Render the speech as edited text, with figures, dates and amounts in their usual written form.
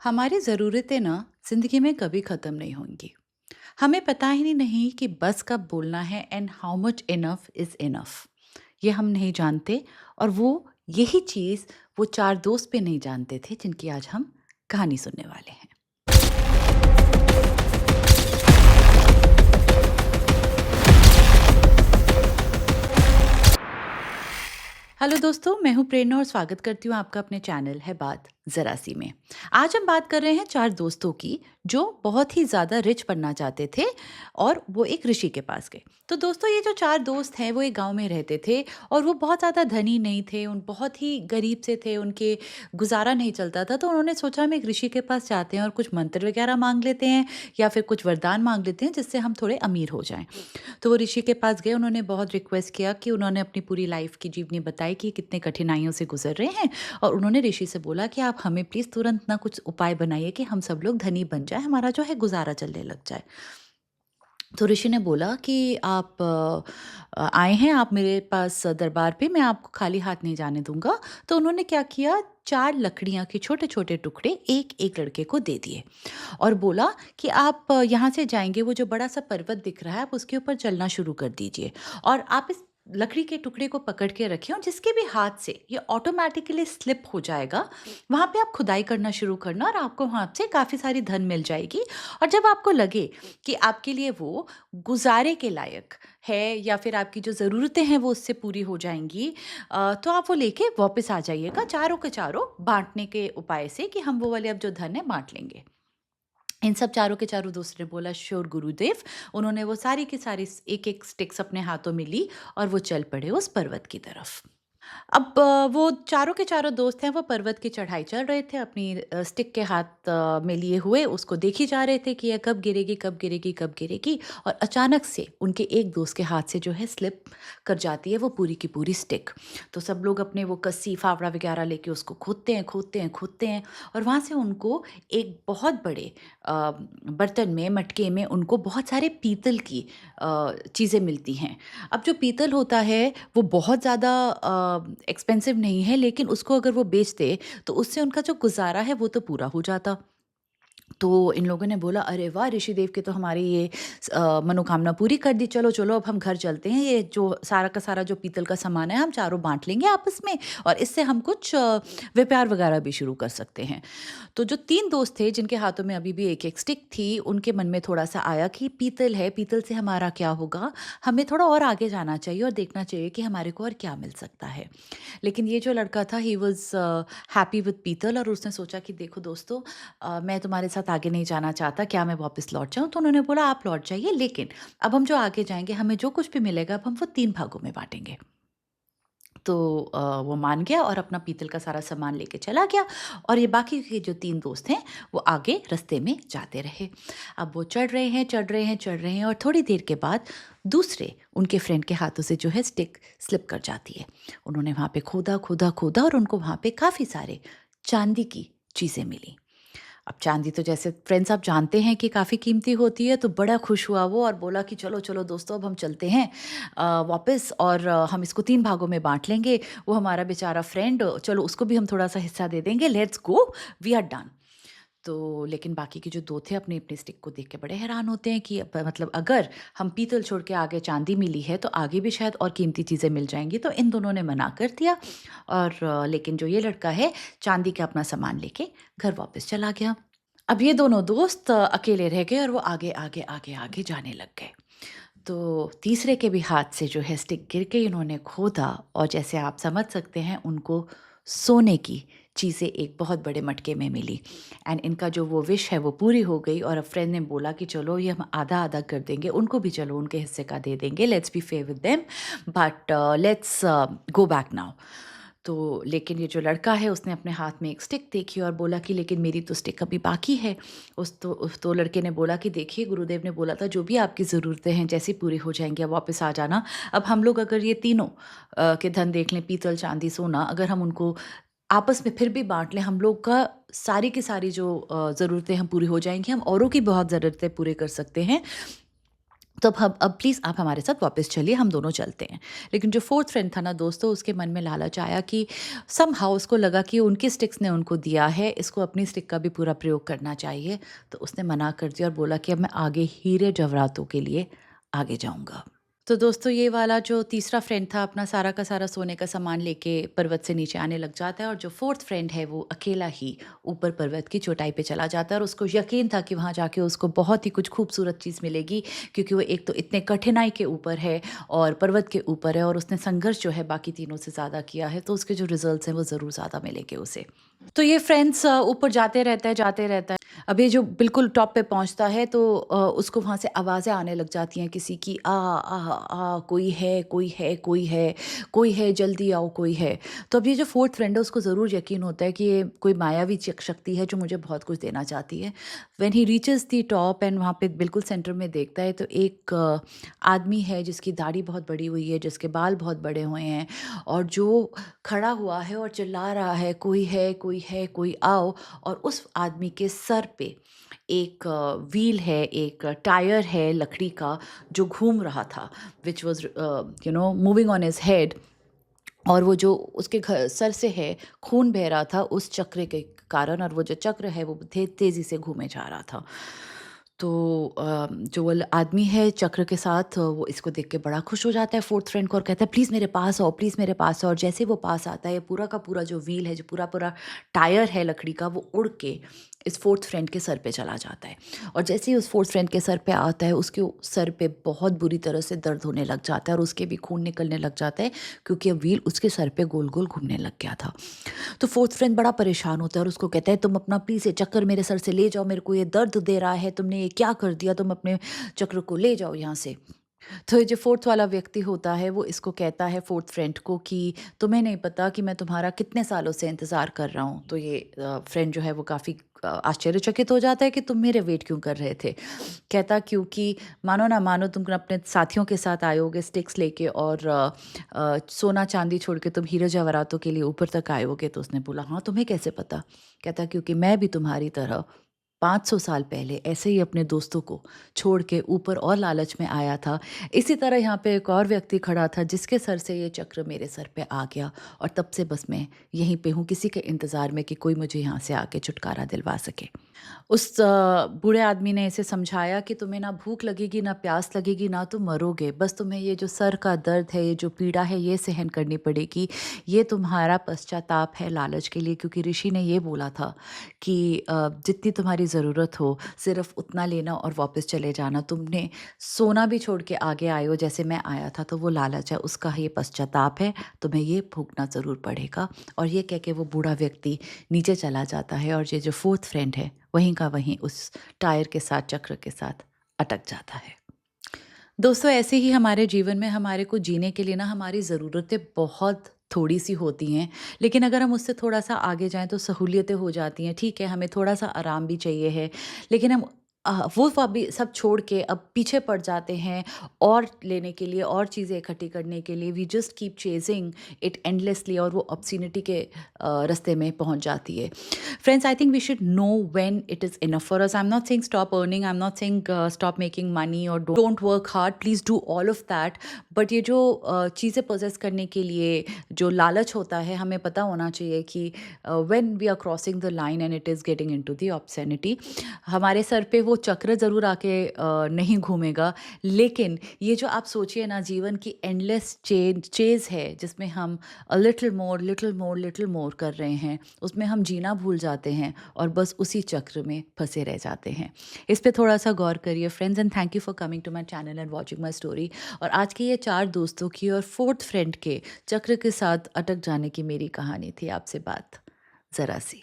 हमारी ज़रूरतें ना ज़िंदगी में कभी ख़त्म नहीं होंगी। हमें पता ही नहीं कि बस कब बोलना है and how much enough is enough. ये हम नहीं जानते और वो यही चीज़ वो 4 दोस्त भी नहीं जानते थे जिनकी आज हम कहानी सुनने वाले हैं। हेलो दोस्तों, मैं हूँ प्रेरणा और स्वागत करती हूँ आपका अपने चैनल है बात ज़रा सी में। आज हम बात कर रहे हैं 4 दोस्तों की जो बहुत ही ज़्यादा रिच बनना चाहते थे और वो एक ऋषि के पास गए। तो दोस्तों, ये जो 4 दोस्त हैं वो एक गाँव में रहते थे और वो बहुत ज़्यादा धनी नहीं थे, उन बहुत ही गरीब से थे, उनके गुज़ारा नहीं चलता था। तो उन्होंने सोचा हम एक ऋषि के पास जाते हैं और कुछ मंत्र वगैरह माँग लेते हैं या फिर कुछ वरदान माँग लेते हैं जिससे हम थोड़े अमीर हो जाएँ। तो वो ऋषि के पास गए, उन्होंने बहुत रिक्वेस्ट किया कि उन्होंने अपनी पूरी लाइफ की जीवनी बताई कि कितने कठिनाइयों से गुजर रहे हैं और उन्होंने ऋषि से बोला कि आप हमें प्लीज़ तुरंत ना कुछ उपाय बनाइए कि हम सब लोग धनी बन जाएँ, हमारा जो है गुज़ारा चलने लग जाए। तो ऋषि ने बोला कि आप आए हैं आप मेरे पास दरबार पे, मैं आपको खाली हाथ नहीं जाने दूँगा। तो उन्होंने क्या किया, 4 लकड़ियाँ के छोटे-छोटे टुकड़े एक-एक लड़के को दे दिए और बोला कि आप यहाँ से जाएँगे, वो जो बड़ा-सा पर्वत दिख रहा है, आप उसके ऊपर चलना शुरू कर दीजिए और आप इस लकड़ी के टुकड़े को पकड़ के रखें और जिसके भी हाथ से ये ऑटोमैटिकली स्लिप हो जाएगा, वहाँ पे आप खुदाई करना शुरू करना और आपको वहाँ से काफ़ी सारी धन मिल जाएगी। और जब आपको लगे कि आपके लिए वो गुज़ारे के लायक है या फिर आपकी जो ज़रूरतें हैं वो उससे पूरी हो जाएँगी, तो आप वो लेके वापस आ जाइएगा, चारों के चारों बाँटने के उपाय से कि हम वो वाले अब जो धन है बाँट लेंगे। इन सब चारों के चारों दोस्त ने बोला श्योर गुरुदेव। उन्होंने वो सारी की सारी एक-एक स्टिक्स अपने हाथों में ली और वो चल पड़े उस पर्वत की तरफ। अब वो चारों के चारों दोस्त हैं, वो पर्वत की चढ़ाई चल रहे थे अपनी स्टिक के हाथ में लिए हुए, उसको देखी जा रहे थे कि ये कब गिरेगी, कब गिरेगी, कब गिरेगी और अचानक से उनके एक दोस्त के हाथ से जो है स्लिप कर जाती है वो पूरी की पूरी स्टिक। तो सब लोग अपने वो कस्सी, फावड़ा वगैरह लेके उसको खोदते हैं, खोदते हैं, खोदते हैं और वहाँ से उनको एक बहुत बड़े बर्तन में, मटके में उनको बहुत सारे पीतल की चीज़ें मिलती हैं। अब जो पीतल होता है वो बहुत ज़्यादा एक्सपेंसिव नहीं है, लेकिन उसको अगर वो बेच दे तो उससे उनका जो गुज़ारा है वो तो पूरा हो जाता। तो इन लोगों ने बोला अरे वाह! ऋषिदेव की तो हमारी ये मनोकामना पूरी कर दी। चलो, चलो अब हम घर चलते हैं। ये जो सारा का सारा जो पीतल का सामान है हम चारों बाँट लेंगे आपस में और इससे हम कुछ व्यापार वगैरह भी शुरू कर सकते हैं। तो जो 3 दोस्त थे जिनके हाथों में अभी भी एक-एक स्टिक थी, उनके मन में थोड़ा-सा आया कि पीतल है, पीतल से हमारा क्या होगा? हमें थोड़ा और आगे जाना चाहिए और देखना चाहिए कि हमारे को और क्या मिल सकता है। लेकिन ये जो लड़का था ही वाज़ हैप्पी विद पीतल और उसने सोचा कि देखो दोस्तों, मैं तुम्हारे साथ आगे नहीं जाना चाहता, क्या मैं वापस लौट जाऊँ? तो उन्होंने बोला आप लौट जाइए, लेकिन अब हम जो आगे जाएँगे हमें जो कुछ भी मिलेगा अब हम वो 3 भागों में बाँटेंगे। तो वो मान गया और अपना पीतल का सारा सामान लेके चला गया और ये बाकी के जो 3 दोस्त हैं, वो आगे रास्ते में जाते रहे। अब वो चढ़ रहे हैं, चढ़ रहे हैं, चढ़ रहे हैं और थोड़ी देर के बाद दूसरे उनके फ्रेंड के हाथों से जो है स्टिक स्लिप कर जाती है। उन्होंने वहाँ पे खोदा, खोदा, खोदा और उनको वहाँ पे काफ़ी सारे चाँदी की चीज़ें मिली। अब चाँदी तो जैसे फ्रेंड्स आप जानते हैं कि काफ़ी कीमती होती है, तो बड़ा खुश हुआ वो और बोला कि चलो, चलो दोस्तों अब हम चलते हैं वापस और हम इसको 3 भागों में बाँट लेंगे। वो हमारा बेचारा फ्रेंड, चलो उसको भी हम थोड़ा-सा हिस्सा दे देंगे, let's go, we are done. तो लेकिन बाकी के जो 2 थे अपनी-अपनी स्टिक को देख के बड़े हैरान होते हैं कि मतलब अगर हम पीतल छोड़ के आगे चाँदी मिली है, तो आगे भी शायद और कीमती चीज़ें मिल जाएँगी। तो इन दोनों ने मना कर दिया और लेकिन जो ये लड़का है, चाँदी का अपना सामान लेके घर वापस चला गया। अब ये दोनों दोस्त अकेले रह गए और वो आगे, आगे, आगे, आगे जाने लग गए। तो तीसरे के भी हाथ से जो है स्टिक गिर गई, उन्होंने खोदा और जैसे आप समझ सकते हैं उनको सोने की चीज़ें एक बहुत बड़े मटके में मिली एंड इनका जो वो विश है वो पूरी हो गई और अब फ्रेंड ने बोला कि चलो ये हम आधा-आधा कर देंगे, उनको भी चलो उनके हिस्से का दे देंगे, let's be fair with them but let's go back now. तो लेकिन ये जो लड़का है उसने अपने हाथ में एक स्टिक देखी और बोला कि लेकिन मेरी तो स्टिक अभी बाकी है। उस तो लड़के ने बोला कि देखिए गुरुदेव ने बोला था जो भी आपकी ज़रूरतें हैं जैसे ही पूरी हो जाएँगी आप वापस आ जाना। अब हम लोग अगर ये तीनों के धन देख लें, पीतल, चाँदी, सोना, अगर हम उनको आपस में फिर भी बाँट लें, हम लोग का सारी की सारी जो ज़रूरतें हैं पूरी हो जाएँगी, हम औरों की बहुत ज़रूरतें पूरी कर सकते हैं। तो अब प्लीज़ आप हमारे साथ वापस चलिए, हम दोनों चलते हैं। लेकिन जो फोर्थ फ्रेंड था ना दोस्तों, उसके मन में लालच आया कि समहाउ उसको लगा कि उनकी स्टिक्स ने उनको दिया है, इसको अपनी स्टिक का भी पूरा प्रयोग करना चाहिए। तो उसने मना कर दिया और बोला कि अब मैं आगे हीरे जवाहरातों के लिए आगे जाऊँगा। तो दोस्तों ये वाला जो तीसरा फ्रेंड था अपना सारा का सारा सोने का सामान लेके पर्वत से नीचे आने लग जाता है, और जो फोर्थ फ्रेंड है वो अकेला ही ऊपर पर्वत की चोटाई पे चला जाता है, और उसको यकीन था कि वहाँ जाके उसको बहुत ही कुछ खूबसूरत चीज़ मिलेगी, क्योंकि वो एक तो इतने कठिनाई के ऊपर है और पर्वत के ऊपर है, और उसने संघर्ष जो है बाकी तीनों से ज़्यादा किया है, तो उसके जो रिजल्ट्स हैं वो ज़रूर ज़्यादा मिलेंगे उसे। तो ये फ्रेंड्स ऊपर जाते रहता है, जाते रहता है। अब ये जो बिल्कुल टॉप पे पहुँचता है तो उसको वहाँ से आवाज़ें आने लग जाती हैं किसी की, कोई है, कोई है, कोई है, कोई है, जल्दी आओ, कोई है। तो अब ये जो फोर्थ फ्रेंड है उसको ज़रूर यकीन होता है कि ये कोई मायावी शक्ति है जो मुझे बहुत कुछ देना चाहती है। When he reaches the top and वहाँ पे बिल्कुल सेंटर में देखता है तो एक आदमी है जिसकी दाढ़ी बहुत बड़ी हुई है, जिसके बाल बहुत बड़े हुए हैं, और जो खड़ा हुआ है और चिल्ला रहा है, कोई है, कोई है, कोई आओ। और उस आदमी के सर पे एक व्हील है, एक टायर है लकड़ी का जो घूम रहा था, which was moving on his head. और वो जो उसके सर से है खून बह रहा था उस चक्र के कारण, और वो जो चक्र है वो तेजी से घूमे जा रहा था। तो जो वो आदमी है चक्र के साथ, वो इसको देख के बड़ा खुश हो जाता है फोर्थ फ्रेंड को, और कहता है प्लीज़ मेरे पास आओ, प्लीज़ मेरे पास आओ। और जैसे ही वो पास आता है, पूरा का पूरा जो व्हील है, जो पूरा पूरा टायर है लकड़ी का, वो उड़ के इस फोर्थ फ्रेंड के सर पे चला जाता है। और जैसे ही उस फोर्थ फ्रेंड के सर पे आता है, उसके सर पे बहुत बुरी तरह से दर्द होने लग जाता है, और उसके भी खून निकलने लग जाता है, क्योंकि अब व्हील उसके सर पे गोल गोल घूमने लग गया था। तो फोर्थ फ्रेंड बड़ा परेशान होता है और उसको कहता है तुम अपना प्लीज़ ये चक्कर मेरे सर से ले जाओ, मेरे को ये दर्द दे रहा है, तुमने ये क्या कर दिया, तुम अपने चक्र को ले जाओ यहाँ से। तो ये जो फोर्थ वाला व्यक्ति होता है वो इसको कहता है फोर्थ फ्रेंड को कि तुम्हें नहीं पता कि मैं तुम्हारा कितने सालों से इंतज़ार कर रहा हूँ। तो ये फ्रेंड जो है वो काफ़ी आश्चर्यचकित हो जाता है कि तुम मेरे वेट क्यों कर रहे थे। कहता क्योंकि मानो ना मानो तुम अपने साथियों के साथ आए होगे स्टिक्स लेके, और सोना चांदी छोड़ के तुम हीरे जवाहरातों के लिए ऊपर तक आए होगे। तो उसने बोला हाँ तुम्हें कैसे पता। कहता क्योंकि मैं भी तुम्हारी तरह 500 साल पहले ऐसे ही अपने दोस्तों को छोड़ के ऊपर और लालच में आया था। इसी तरह यहाँ पे एक और व्यक्ति खड़ा था जिसके सर से ये चक्र मेरे सर पे आ गया, और तब से बस मैं यहीं पे हूँ किसी के इंतज़ार में कि कोई मुझे यहाँ से आके छुटकारा दिलवा सके। उस बूढ़े आदमी ने इसे समझाया कि तुम्हें ना भूख लगेगी, ना प्यास लगेगी, ना तुम मरोगे। बस तुम्हें ये जो सर का दर्द है, ये जो पीड़ा है, ये सहन करनी पड़ेगी। ये तुम्हारा पश्चाताप है लालच के लिए, क्योंकि ऋषि ने ये बोला था कि जितनी तुम्हारी ज़रूरत हो सिर्फ़ उतना लेना और वापस चले जाना। तुमने सोना भी छोड़ के आगे आए हो जैसे मैं आया था, तो वो लालच है, उसका ये पश्चाताप है, तुम्हें ये भोगना ज़रूर पड़ेगा। और ये कह के वो बूढ़ा व्यक्ति नीचे चला जाता है, और ये जो फोर्थ फ्रेंड है वहीं का वहीं उस टायर के साथ, चक्र के साथ अटक जाता है। दोस्तों ऐसे ही हमारे जीवन में हमारे को जीने के लिए ना हमारी ज़रूरतें बहुत थोड़ी सी होती हैं, लेकिन अगर हम उससे थोड़ा सा आगे जाएं तो सहूलियतें हो जाती हैं। ठीक है, हमें थोड़ा सा आराम भी चाहिए है, लेकिन हम वो भी सब छोड़ के अब पीछे पड़ जाते हैं, और लेने के लिए और चीज़ें इकट्ठी करने के लिए we just keep chasing it endlessly, और वो ऑब्सिनिटी के रास्ते में पहुंच जाती है। Friends, I think we should know when it is enough for us. I'm not saying stop earning, I'm not saying stop making money or don't work hard. Please do all of that. But ये जो चीज़ें possess करने के लिए जो लालच होता है, हमें पता होना चाहिए कि when we are crossing the line and it is getting into the obscenity, हमारे सर पे वो चक्र ज़रूर आके नहीं घूमेगा, लेकिन ये जो आप सोचिए ना जीवन की एंडलेस चेज़ है जिसमें हम little more little more little more कर रहे हैं, उसमें हम जीना भूल जाते हैं और बस उसी चक्र में फंसे रह जाते हैं। इस पे थोड़ा सा गौर करिए friends, and thank you for coming to my channel and watching my story. और आज के ये 4 दोस्तों की और फोर्थ फ्रेंड के चक्र के साथ अटक जाने की मेरी कहानी थी। आपसे बात ज़रा सी।